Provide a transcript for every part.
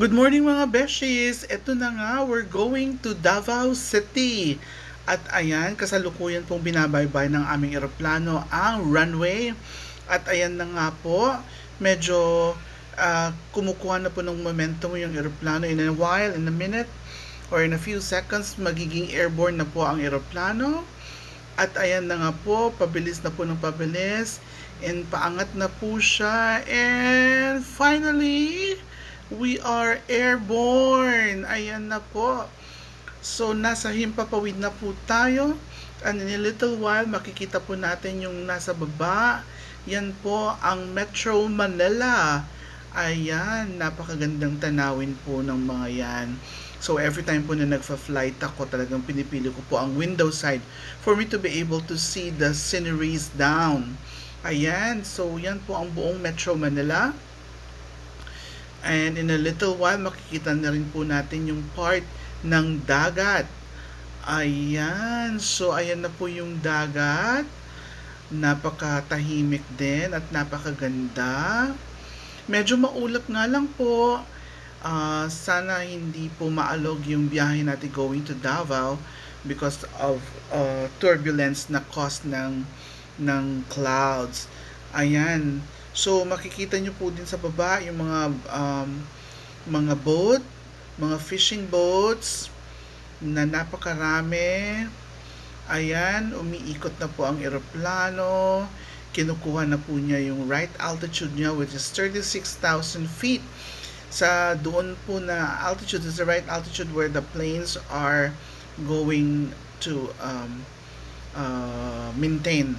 Good morning mga beshies! Ito na nga, we're going to Davao City. At ayan, kasalukuyan pong binabaybay ng aming eroplano ang runway. At ayan na nga po, medyo kumukuha na po ng momentum yung eroplano. In a while, in a minute, or in a few seconds, magiging airborne na po ang eroplano. At ayan na nga po, pabilis na po ng pabilis. And paangat na po siya. And finally, we are airborne. Ayan na po. So, nasa himpapawid na po tayo. And in a little while, makikita po natin yung nasa baba. Yan po ang Metro Manila. Ayan, napakagandang tanawin po ng mga yan. So, every time po na nagfa-flight ako, talagang pinipili ko po ang window side for me to be able to see the sceneries down. Ayan, so yan po ang buong Metro Manila. And in a little while, makikita na rin po natin yung part ng dagat. Ayan. So, ayan na po yung dagat. Napakatahimik din at napakaganda. Medyo maulap nga lang po. Sana hindi po maalog yung biyahe natin going to Davao because of turbulence na caused ng clouds. Ayan. So, makikita nyo po din sa baba yung mga boat, mga fishing boats na napakarami. Ayan, umiikot na po ang eroplano. Kinukuha na po niya yung right altitude niya, which is 36,000 feet. Sa doon po na altitude is the right altitude where the planes are going to maintain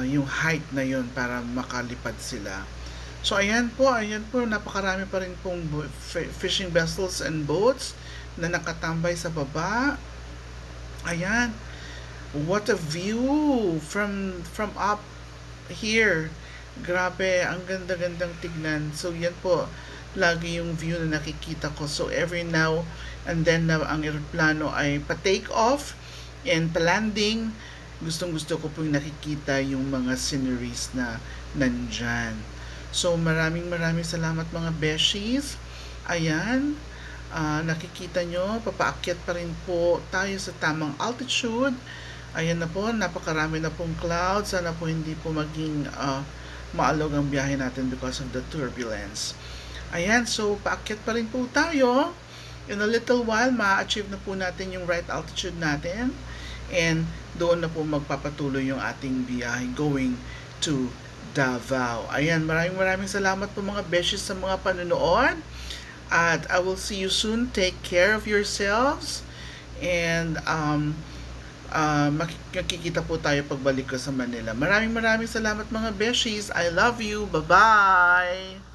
yung height na yun para makalipad sila. So ayan po, napakarami pa rin pong fishing vessels and boats na nakatambay sa baba. Ayan, what a view from up here. Grabe, ang ganda-gandang tignan. So yan po, lagi yung view na nakikita ko. So every now and then na ang eroplano ay pa-take off and pa-landing, gustong-gusto ko pong nakikita yung mga sceneries na nandyan. So, maraming salamat mga beshies. Ayan, nakikita nyo, papaakyat pa rin po tayo sa tamang altitude. Ayan na po, napakarami na pong clouds. Sana po hindi po maging maalog ang biyahe natin because of the turbulence. Ayan, so paakyat pa rin po tayo. In a little while, ma-achieve na po natin yung right altitude natin. And doon na po magpapatuloy yung ating biyahe going to Davao. Ayan, maraming salamat po mga beshes sa mga panonood. At I will see you soon. Take care of yourselves. And makikita po tayo pagbalik ko sa Manila. Maraming salamat mga beshies. I love you. Bye-bye!